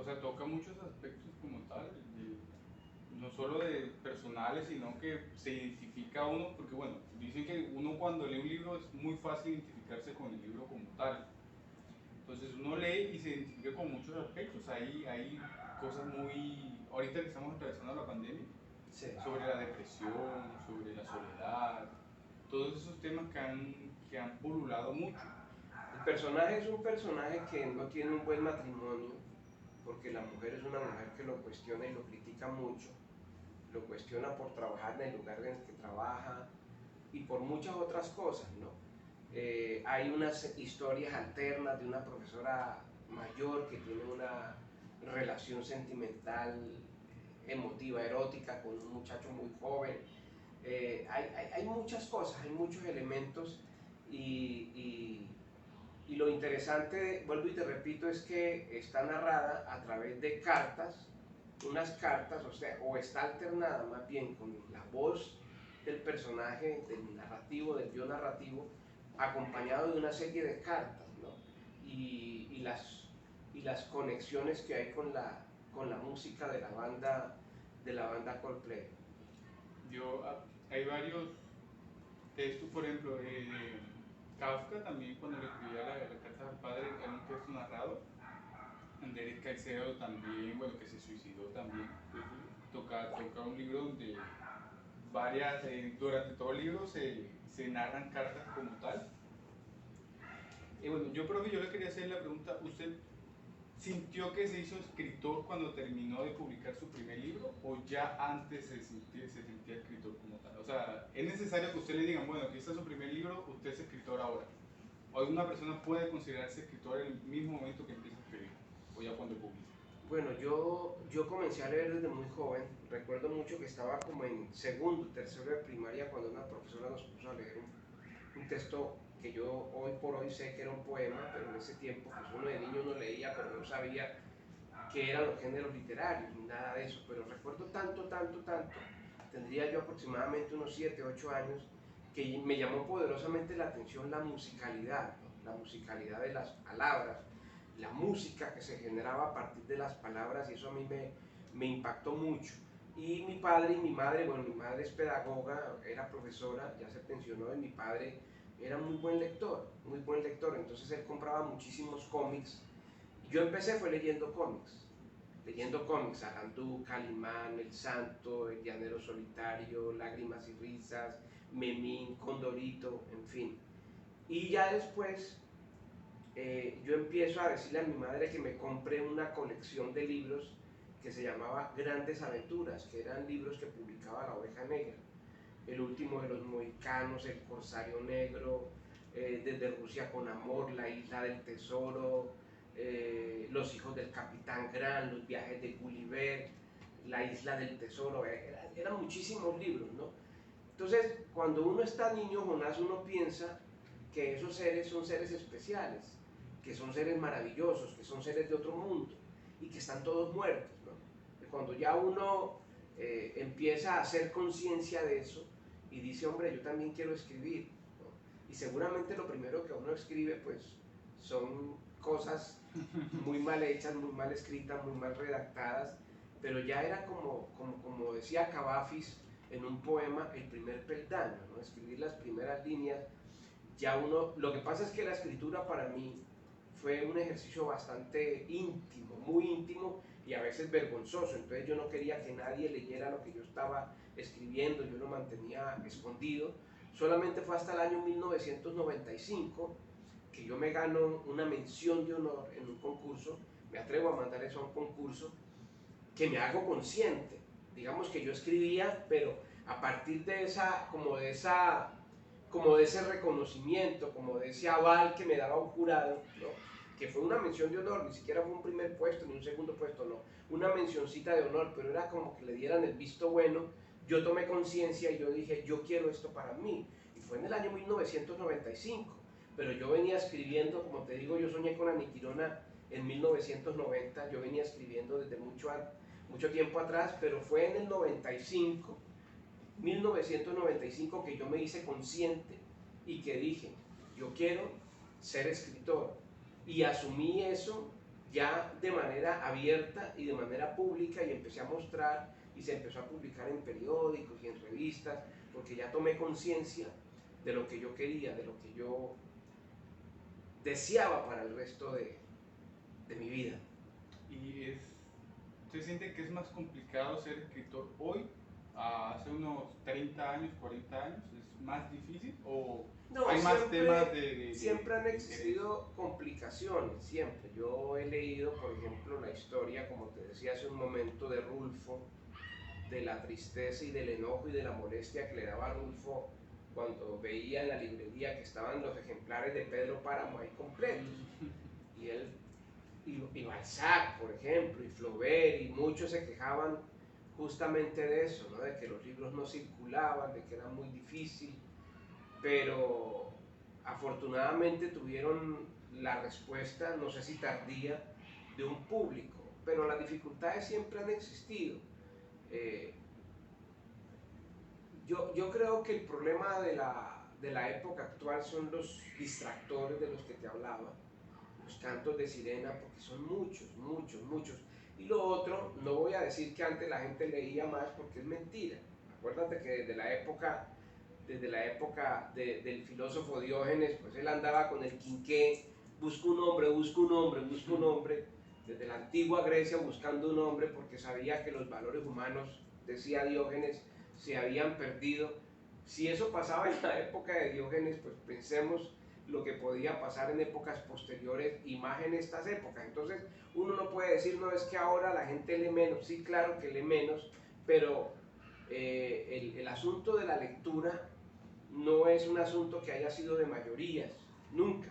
o sea, toca muchos aspectos como tal, no solo de personales, sino que se identifica uno, porque bueno, dicen que uno cuando lee un libro es muy fácil identificarse con el libro como tal. Entonces uno lee y se identifica con muchos aspectos. Hay cosas muy, ahorita que estamos atravesando la pandemia, Sí. sobre la depresión, sobre la soledad, todos esos temas que han pululado mucho. El personaje es un personaje que no tiene un buen matrimonio, porque la mujer es una mujer que lo cuestiona y lo critica mucho. Lo cuestiona por trabajar en el lugar en el que trabaja y por muchas otras cosas, ¿no? Hay unas historias alternas de una profesora mayor que tiene una relación sentimental, emotiva, erótica con un muchacho muy joven. Hay muchas cosas, hay muchos elementos y lo interesante, vuelvo y te repito, es que está narrada a través de cartas, unas cartas, o sea, o está alternada más bien con la voz del personaje, del narrativo, del yo narrativo, acompañado de una serie de cartas, ¿no? Y las conexiones que hay con la música de la banda Coldplay. Hay varios textos, por ejemplo, Kafka también cuando le escribía la carta al padre era un texto narrado. Derek Caicedo también, bueno, que se suicidó también, toca un libro donde durante todo el libro se narran cartas como tal. Y bueno, yo creo que yo le quería hacer la pregunta, ¿usted sintió que se hizo escritor cuando terminó de publicar su primer libro o ya antes se sentía escritor como tal? O sea, ¿es necesario que usted le digan, bueno, aquí está su primer libro, usted es escritor ahora? ¿O una persona puede considerarse escritor en el mismo momento que empieza a escribir o ya cuando publica? Bueno, yo comencé a leer desde muy joven. Recuerdo mucho que estaba como en segundo, tercero de primaria cuando una profesora nos puso a leer un texto que yo hoy por hoy sé que era un poema, pero en ese tiempo pues uno de niño no leía, pero no sabía qué eran los géneros literarios ni nada de eso. Pero recuerdo tanto, tendría yo aproximadamente unos 7, 8 años, que me llamó poderosamente la atención la musicalidad, ¿no? La musicalidad de las palabras, la música que se generaba a partir de las palabras, y eso a mí me impactó mucho. Y mi padre y mi madre, bueno, mi madre es pedagoga, era profesora, ya se pensionó, y mi padre era muy buen lector, entonces él compraba muchísimos cómics. Yo empecé fue leyendo cómics, Arandú, Calimán, El Santo, El Llanero Solitario, Lágrimas y Risas, Memín, Condorito, en fin. Y ya después yo empiezo a decirle a mi madre que me compre una colección de libros que se llamaba Grandes Aventuras, que eran libros que publicaba La Oveja Negra, El Último de los Mohicanos, El Corsario Negro, Desde Rusia con Amor, La Isla del Tesoro, Los Hijos del Capitán Gran, Los Viajes de Gulliver, La Isla del Tesoro, eran muchísimos libros, ¿no? Entonces, cuando uno está niño, Jonás, uno piensa que esos seres son seres especiales, que son seres maravillosos, que son seres de otro mundo y que están todos muertos, ¿no? Cuando ya uno empieza a hacer conciencia de eso y dice, hombre, yo también quiero escribir, ¿no? Y seguramente lo primero que uno escribe, pues, son cosas muy mal hechas, muy mal escritas, muy mal redactadas, pero ya era como decía Cavafis en un poema, el primer peldaño, ¿no? Escribir las primeras líneas. Ya uno, lo que pasa es que la escritura para mí fue un ejercicio bastante íntimo, muy íntimo y a veces vergonzoso, entonces yo no quería que nadie leyera lo que yo estaba escribiendo, yo lo mantenía escondido. Solamente fue hasta el año 1995 que yo me gano una mención de honor en un concurso, me atrevo a mandar eso a un concurso, que me hago consciente, digamos que yo escribía, pero a partir de de ese reconocimiento, como de ese aval que me daba un jurado, ¿no? Que fue una mención de honor, ni siquiera fue un primer puesto ni un segundo puesto, no, una mencioncita de honor, pero era como que le dieran el visto bueno. Yo tomé conciencia y yo dije, yo quiero esto para mí, y fue en el año 1995, pero yo venía escribiendo, como te digo, yo soñé con Aniquirona en 1990, yo venía escribiendo desde mucho tiempo atrás, pero fue en el 1995 que yo me hice consciente y que dije, yo quiero ser escritor, y asumí eso ya de manera abierta y de manera pública, y empecé a mostrar y se empezó a publicar en periódicos y en revistas, porque ya tomé conciencia de lo que yo quería, de lo que yo deseaba para el resto de mi vida. Y ¿usted siente que es más complicado ser escritor hoy, hace unos 30 años, 40 años? ¿Es más difícil o No, hay más temas siempre han de existido complicaciones, siempre. Yo he leído, por ejemplo, la historia, como te decía hace un momento, de Rulfo, de la tristeza y del enojo y de la molestia que le daba a Rulfo cuando veía en la librería que estaban los ejemplares de Pedro Páramo ahí completos. Y él, y Balzac, por ejemplo, y Flaubert, y muchos se quejaban justamente de eso, ¿no? De que los libros no circulaban, de que era muy difícil, pero afortunadamente tuvieron la respuesta, no sé si tardía, de un público, pero las dificultades siempre han existido. Yo creo que el problema de la época actual son los distractores de los que te hablaba, los cantos de sirena, porque son muchos, muchos, muchos. Y lo otro, no voy a decir que antes la gente leía más porque es mentira. Acuérdate que desde la época del filósofo Diógenes, pues él andaba con el quinqué, busca un hombre, busca un hombre, busca un hombre, desde la antigua Grecia buscando un hombre porque sabía que los valores humanos, decía Diógenes, se habían perdido. Si eso pasaba en la época de Diógenes, pues pensemos lo que podía pasar en épocas posteriores y más en estas épocas. Entonces uno no puede decir, no, es que ahora la gente lee menos. Sí, claro que lee menos, pero el asunto de la lectura no es un asunto que haya sido de mayorías, nunca,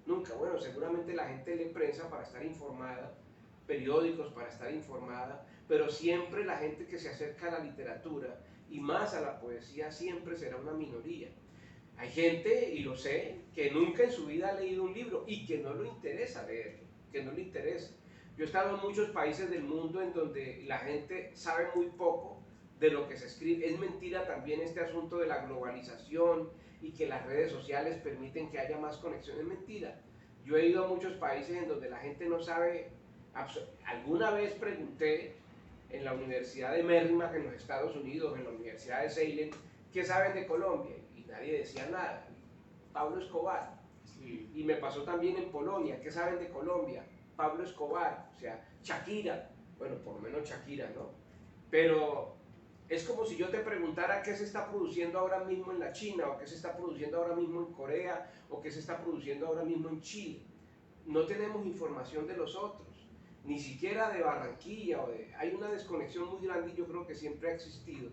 nunca. Bueno, seguramente la gente lee prensa para estar informada, periódicos para estar informada, pero siempre la gente que se acerca a la literatura y más a la poesía siempre será una minoría. Hay gente, y lo sé, que nunca en su vida ha leído un libro y que no le interesa leerlo, que no le interesa. Yo he estado en muchos países del mundo en donde la gente sabe muy poco de lo que se escribe. Es mentira también este asunto de la globalización y que las redes sociales permiten que haya más conexión. Es mentira. Yo he ido a muchos países en donde la gente no sabe. Alguna vez pregunté en la Universidad de Merrimack en los Estados Unidos, en la Universidad de Salem, ¿qué saben de Colombia? Y nadie decía nada. Pablo Escobar. Sí. Y me pasó también en Polonia, ¿qué saben de Colombia? Pablo Escobar, o sea, Shakira, bueno, por lo menos Shakira, ¿no? Pero es como si yo te preguntara qué se está produciendo ahora mismo en la China, o qué se está produciendo ahora mismo en Corea, o qué se está produciendo ahora mismo en Chile. No tenemos información de los otros, ni siquiera de Barranquilla, hay una desconexión muy grande y yo creo que siempre ha existido.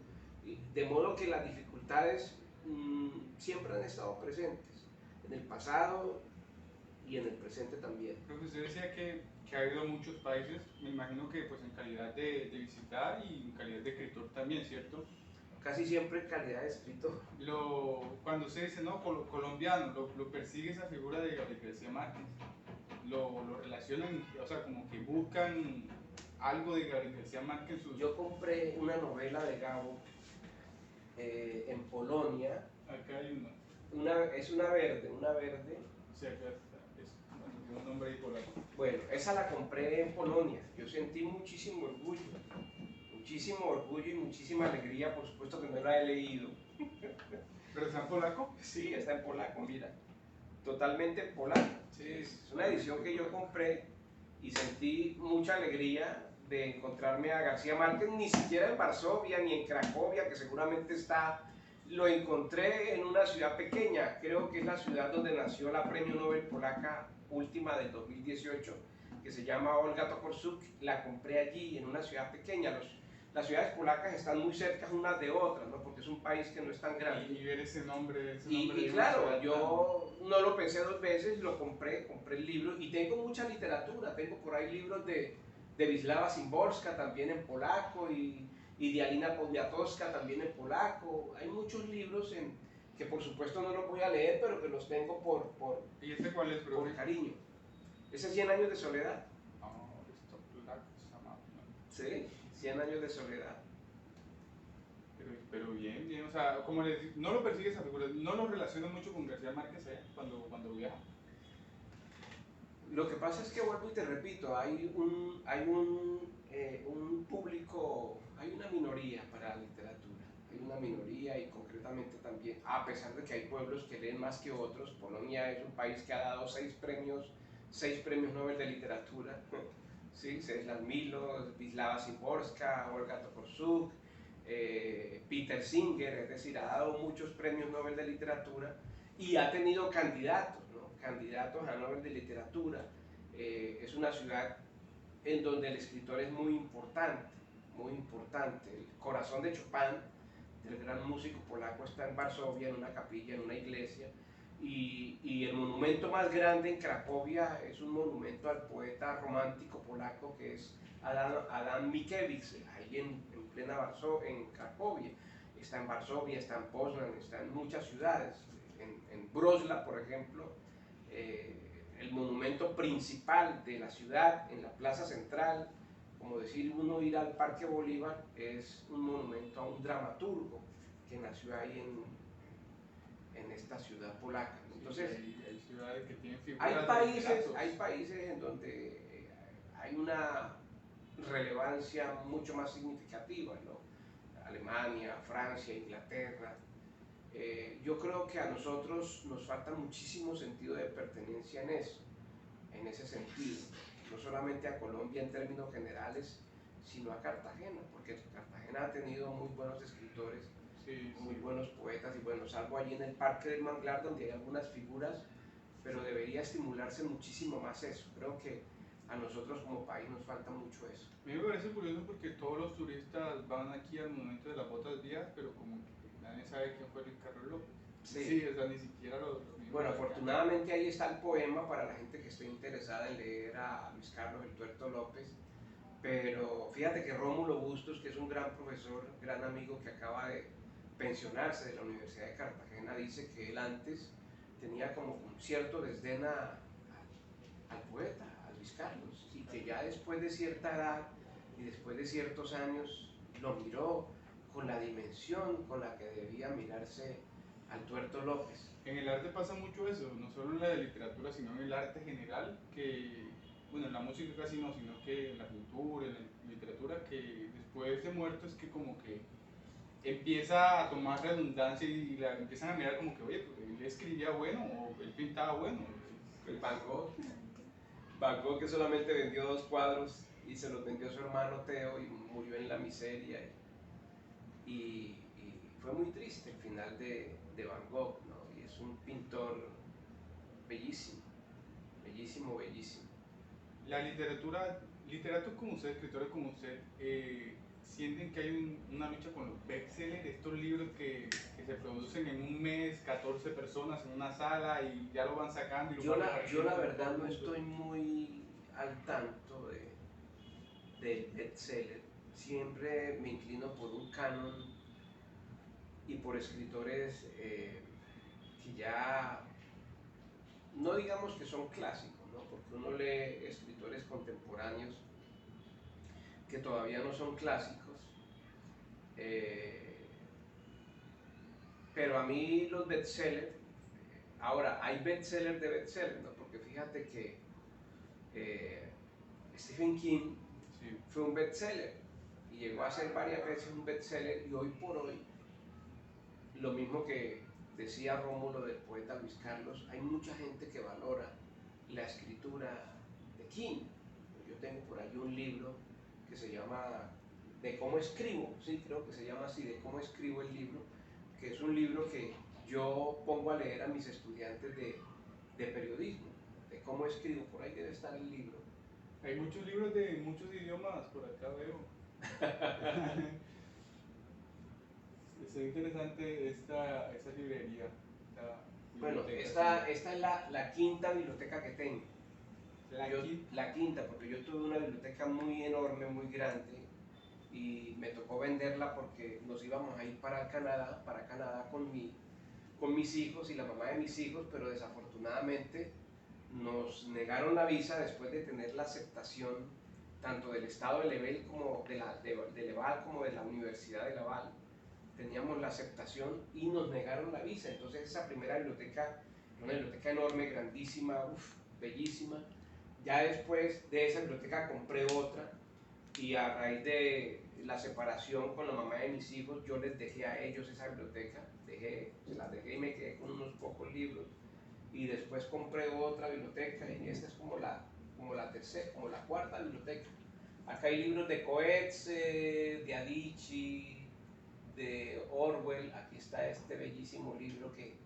De modo que las dificultades siempre han estado presentes, en el pasado y en el presente también. Profesor decía que ha ido a muchos países, me imagino que pues en calidad de visitar y en calidad de escritor también, ¿cierto? Casi siempre en calidad de escritor. Cuando se dice, no, colombiano, lo persigue esa figura de Gabriel García Márquez, lo relacionan, o sea, como que buscan algo de Gabriel García Márquez. Yo compré una novela de Gabo en Polonia. Acá hay es una verde. Sí, acá está, es un nombre ahí polaco. Bueno, esa la compré en Polonia. Yo sentí muchísimo orgullo y muchísima alegría, por supuesto que no la he leído. ¿Pero está en polaco? Sí, está en polaco, mira. Totalmente en polaco. Sí, es una edición que yo compré y sentí mucha alegría de encontrarme a García Márquez, ni siquiera en Varsovia ni en Cracovia, que seguramente está. Lo encontré en una ciudad pequeña, creo que es la ciudad donde nació la premio Nobel polaca última del 2018, que se llama Olga Tokarczuk. La compré allí, en una ciudad pequeña. Las ciudades polacas están muy cerca unas de otras, ¿no? Porque es un país que no es tan grande. Y ver ese nombre. Y claro, yo no lo pensé dos veces, compré el libro y tengo mucha literatura. Tengo por ahí libros de Wisława Szymborska también en polaco y de Alina Poniatowska también en polaco. Hay muchos libros que por supuesto no los voy a leer, pero que los tengo por ¿Y este cuál es, por cariño. Ese es 100 años de soledad. Esto polaco se llama. Sí, 100 años de soledad. Pero bien, o sea, como les digo, no lo persigue esa figura, no lo relaciono mucho con García Márquez cuando viaja. Lo que pasa es que vuelvo y te repito, un público, hay una minoría para la literatura, hay una minoría y concretamente también, a pesar de que hay pueblos que leen más que otros, Polonia es un país que ha dado seis premios Nobel de literatura, ¿sí? Czesław Milosz, Wisława Szymborska, Olga Tokarczuk, Peter Singer, es decir, ha dado muchos premios Nobel de literatura y ha tenido candidatos, ¿no? Candidatos a Nobel de literatura. Es una ciudad en donde el escritor es muy importante, muy importante. El corazón de Chopin, del gran músico polaco, está en Varsovia, en una capilla, en una iglesia, y el monumento más grande en Cracovia es un monumento al poeta romántico polaco que es Adam Mickiewicz, ahí en plena Varsovia, en Cracovia. Está en Varsovia, está en Poznan, está en muchas ciudades, en Wrocław, por ejemplo, el monumento principal de la ciudad, en la plaza central, como decir uno ir al Parque Bolívar, es un monumento a un dramaturgo que nació ahí en esta ciudad polaca. Entonces, sí, hay ciudades que tienen figuras hay países en donde hay una relevancia mucho más significativa, ¿no? Alemania, Francia, Inglaterra. Yo creo que a nosotros nos falta muchísimo sentido de pertenencia en ese sentido, no solamente a Colombia en términos generales, sino a Cartagena, porque Cartagena ha tenido muy buenos escritores, sí, muy buenos poetas, y bueno, salvo allí en el Parque del Manglar donde hay algunas figuras, pero debería estimularse muchísimo más eso. Creo que a nosotros como país nos falta mucho eso. A mí me parece curioso porque todos los turistas van aquí al monumento de las botas Díaz, pero como que nadie sabe quién fue Luis Carlos López. Sí, o sea, ni siquiera lo Bueno, afortunadamente ahí está el poema para la gente que esté interesada en leer a Luis Carlos el Tuerto López, pero fíjate que Rómulo Bustos, que es un gran profesor, gran amigo que acaba de pensionarse de la Universidad de Cartagena, dice que él antes tenía como un cierto desdén al poeta, a Luis Carlos, y que ya después de cierta edad y después de ciertos años lo miró con la dimensión con la que debía mirarse al Tuerto López. En el arte pasa mucho eso, no solo en la de literatura, sino en el arte general, que, bueno, en la música casi no, sino que en la pintura, en la literatura, que después de muerto es que como que empieza a tomar redundancia y la empiezan a mirar como que, oye, pues él escribía bueno o él pintaba bueno. El Van Gogh. Van Gogh, que solamente vendió 2 cuadros y se los vendió a su hermano Theo y murió en la miseria. Y fue muy triste el final de Van Gogh, ¿no? Y es un pintor bellísimo, bellísimo, bellísimo. La literatura, literatos como usted, escritores como usted, sienten que hay una lucha con los bestsellers, estos libros que se producen en un mes, 14 personas en una sala y ya lo van sacando. Y yo la verdad no estoy muy al tanto del bestseller. Siempre me inclino por un canon y por escritores que ya, no digamos que son clásicos, ¿no? Porque uno lee escritores contemporáneos que todavía no son clásicos, pero a mí los bestsellers, ahora hay bestsellers de bestsellers, ¿no? Porque fíjate que Stephen King fue un bestseller y llegó a ser varias veces un bestseller, y hoy por hoy, lo mismo que decía Rómulo del poeta Luis Carlos, hay mucha gente que valora la escritura de King. Yo tengo por ahí un libro que se llama De cómo escribo, sí, creo que se llama así, De cómo escribo el libro, que es un libro que yo pongo a leer a mis estudiantes de periodismo, de cómo escribo, por ahí debe estar el libro. Hay muchos libros de muchos idiomas, por acá veo. Es interesante esta librería. Bueno, esta es la quinta biblioteca que tengo. La quinta, porque yo tuve una biblioteca muy enorme, muy grande, y me tocó venderla porque nos íbamos a ir para Canadá con mis hijos y la mamá de mis hijos, pero desafortunadamente nos negaron la visa después de tener la aceptación tanto del estado de Level como de Laval como de la Universidad de Laval. Teníamos la aceptación y nos negaron la visa. Entonces esa primera biblioteca, una biblioteca enorme, grandísima, bellísima, Ya después de esa biblioteca compré otra y a raíz de la separación con la mamá de mis hijos, yo les dejé a ellos esa biblioteca, se las dejé y me quedé con unos pocos libros y después compré otra biblioteca y esta es como la tercera, como la cuarta biblioteca. Acá hay libros de Coetzee, de Adichie, de Orwell. Aquí está este bellísimo libro que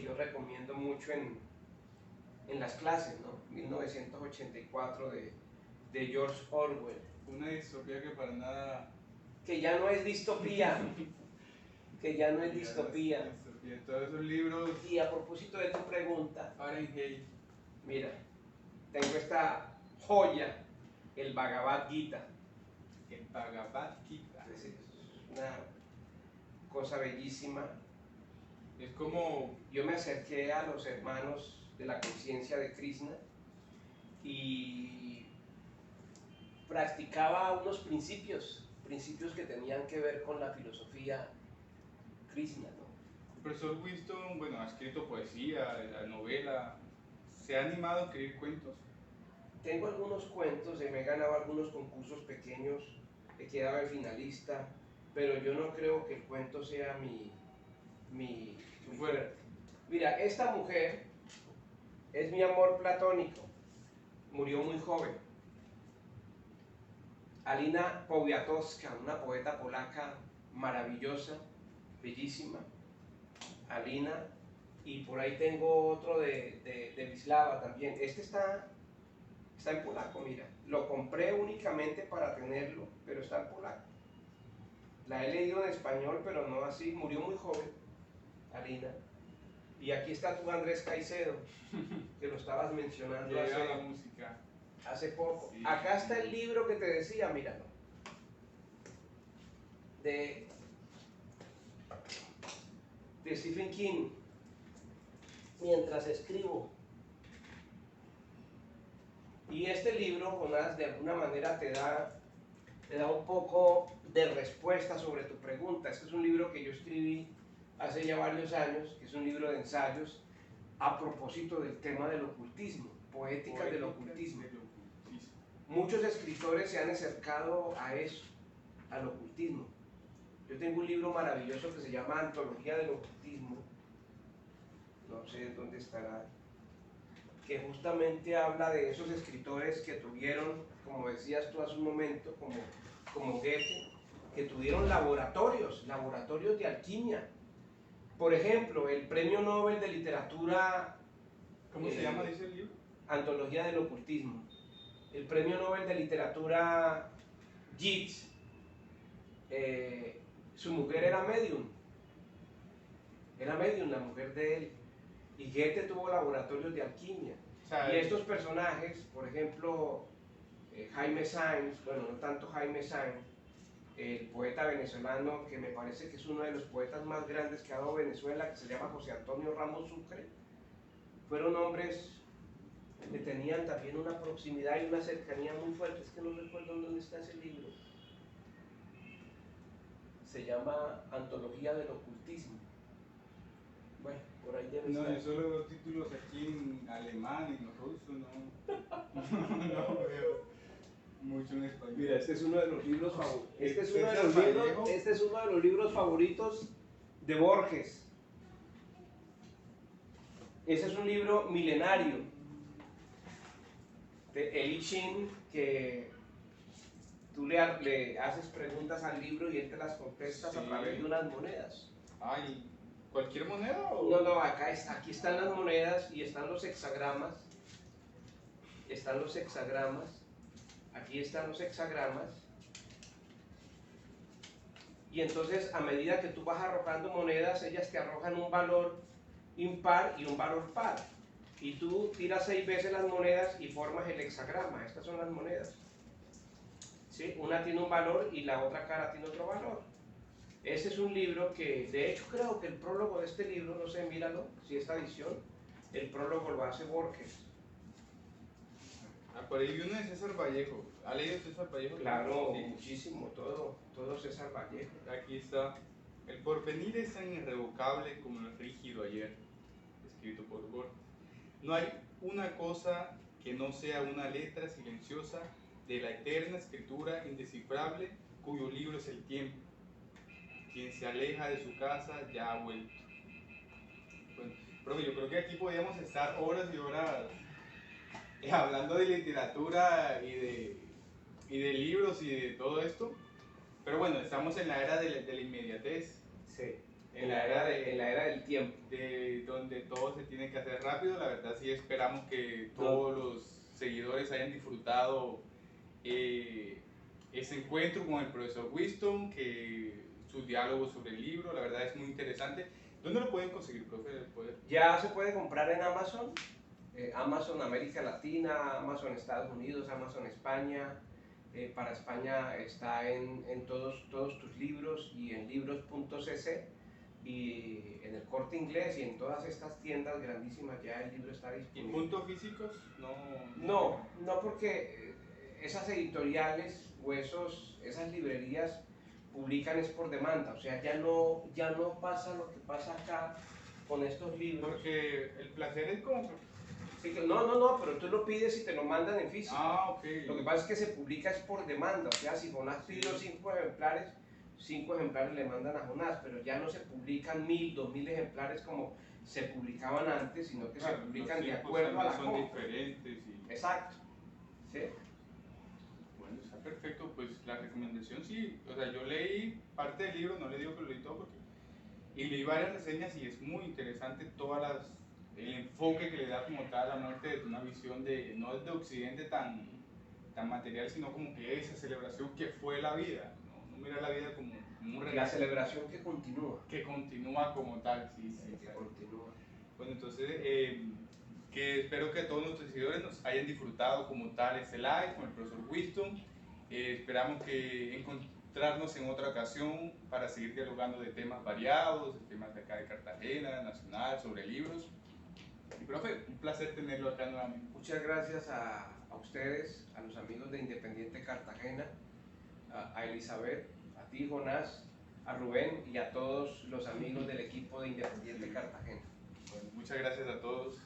yo recomiendo mucho en las clases, ¿no? 1984 de George Orwell. Una distopía que para nada... Que ya no es distopía, que ya no es distopía. Todos esos libros... Y a propósito de tu pregunta, Fahrenheit. mira, tengo esta joya, el Bhagavad Gita. El Bhagavad Gita. Es una cosa bellísima. Es como... Yo me acerqué a los hermanos de la conciencia de Krishna y practicaba unos principios que tenían que ver con la filosofía Krishna, ¿no? El profesor Winston, bueno, ha escrito poesía, novela, ¿se ha animado a escribir cuentos? Tengo algunos cuentos, me he ganado algunos concursos pequeños, he quedado de finalista, pero yo no creo que el cuento sea mi fuerte. Mira, esta mujer es mi amor platónico, murió muy joven. Alina Powiatowska, una poeta polaca maravillosa, bellísima. Alina, y por ahí tengo otro de Wisława también. Este está en polaco, mira. Lo compré únicamente para tenerlo, pero está en polaco. La he leído en español, pero no así. Murió muy joven, Alina. Y aquí está tu Andrés Caicedo, que lo estabas mencionando la música. Hace poco. Sí. Acá está el libro que te decía, míralo. De Stephen King. Mientras escribo. Y este libro, Jonás, de alguna manera te da un poco de respuesta sobre tu pregunta. Este es un libro que yo escribí hace ya varios años, que es un libro de ensayos a propósito del tema del ocultismo, poéticas del ocultismo. Muchos escritores se han acercado a eso, al ocultismo. Yo tengo un libro maravilloso que se llama Antología del Ocultismo, no sé dónde estará, que justamente habla de esos escritores que tuvieron, como decías tú hace un momento, como Goethe, que tuvieron laboratorios de alquimia. Por ejemplo, el Premio Nobel de Literatura... ¿Cómo se llama, dice el libro? Antología del Ocultismo. El Premio Nobel de Literatura Yeats, su mujer era medium la mujer de él, y Goethe tuvo laboratorios de alquimia. O sea, y estos personajes, por ejemplo, Jaime Sáenz, bueno, no tanto Jaime Sáenz, el poeta venezolano que me parece que es uno de los poetas más grandes que ha dado Venezuela, que se llama José Antonio Ramos Sucre, fueron hombres que tenían también una proximidad y una cercanía muy fuerte. Es que no recuerdo dónde está ese libro. Se llama Antología del Ocultismo. Bueno, por ahí debe estar. No, yo solo veo títulos aquí en alemán, en ruso, no veo mucho en español. Mira, este es uno de los libros favoritos. Este es uno de los libros favoritos de Borges. Ese es un libro milenario de Eli Chin, que tú le haces preguntas al libro y él te las contestas a través de unas monedas. Ay, ¿cualquier moneda? O... No, aquí están las monedas y están los hexagramas. Aquí están los hexagramas. Y entonces, a medida que tú vas arrojando monedas, ellas te arrojan un valor impar y un valor par. Y tú tiras 6 veces las monedas y formas el hexagrama. Estas son las monedas. ¿Sí? Una tiene un valor y la otra cara tiene otro valor. Ese es un libro que, de hecho, creo que el prólogo de este libro, no sé, míralo, si esta edición, el prólogo lo hace Borges. Por ahí uno de César Vallejo. ¿Ha leído César Vallejo? Claro, sí. Muchísimo, todo César Vallejo. Aquí está. El porvenir es tan irrevocable como el rígido ayer, escrito por Borges. No hay una cosa que no sea una letra silenciosa de la eterna escritura indescifrable cuyo libro es el tiempo. Quien se aleja de su casa ya ha vuelto. Bueno, profe, yo creo que aquí podríamos estar horas y horas hablando de literatura y de libros y de todo esto, pero bueno, estamos en la era de la inmediatez. Sí, En la era en la era del tiempo. de donde todo se tiene que hacer rápido. La verdad sí esperamos que todos los seguidores hayan disfrutado ese encuentro con el profesor Winston, que sus diálogos sobre el libro, la verdad es muy interesante. ¿Dónde lo pueden conseguir, profe? Ya se puede comprar en Amazon, Amazon América Latina, Amazon Estados Unidos, Amazon España. Para España está en todos tus libros y en libros.cc y en el Corte Inglés y en todas estas tiendas grandísimas ya el libro está ¿Y disponible. puntos físicos? No, porque esas editoriales o esas librerías publican es por demanda, o sea, ya no pasa lo que pasa acá con estos libros. Porque el placer es como... Sí, no, pero tú lo pides y te lo mandan en físico. Ah, ok. Lo que pasa es que se publica es por demanda, o sea, si Jonás pidió 5 ejemplares le mandan a Jonás, pero ya no se publican 1000, 2000 ejemplares como se publicaban antes, sino que Claro, se publican los de tiempos acuerdo a la son compra. diferentes. Y... Exacto. ¿Sí? Bueno, está perfecto, pues la recomendación sí, o sea, yo leí parte del libro, no le digo que lo leí todo porque... Y leí varias reseñas y es muy interesante el enfoque que le da como tal a la muerte desde una visión no desde Occidente tan material, sino como que esa celebración que fue la vida, no mira la vida como un La relato celebración que continúa. que continúa como tal, sí, Que continúa. Bueno, entonces, que espero que todos nuestros seguidores nos hayan disfrutado como tal este live con el profesor Winston. Esperamos que encontrarnos en otra ocasión para seguir dialogando de temas variados, de temas de acá de Cartagena, nacional, sobre libros. Y profe, un placer tenerlo acá nuevamente. Muchas gracias a ustedes, a los amigos de Independiente Cartagena, a Elizabeth, a ti Jonás, a Rubén y a todos los amigos del equipo de Independiente Cartagena. Bueno, muchas gracias a todos.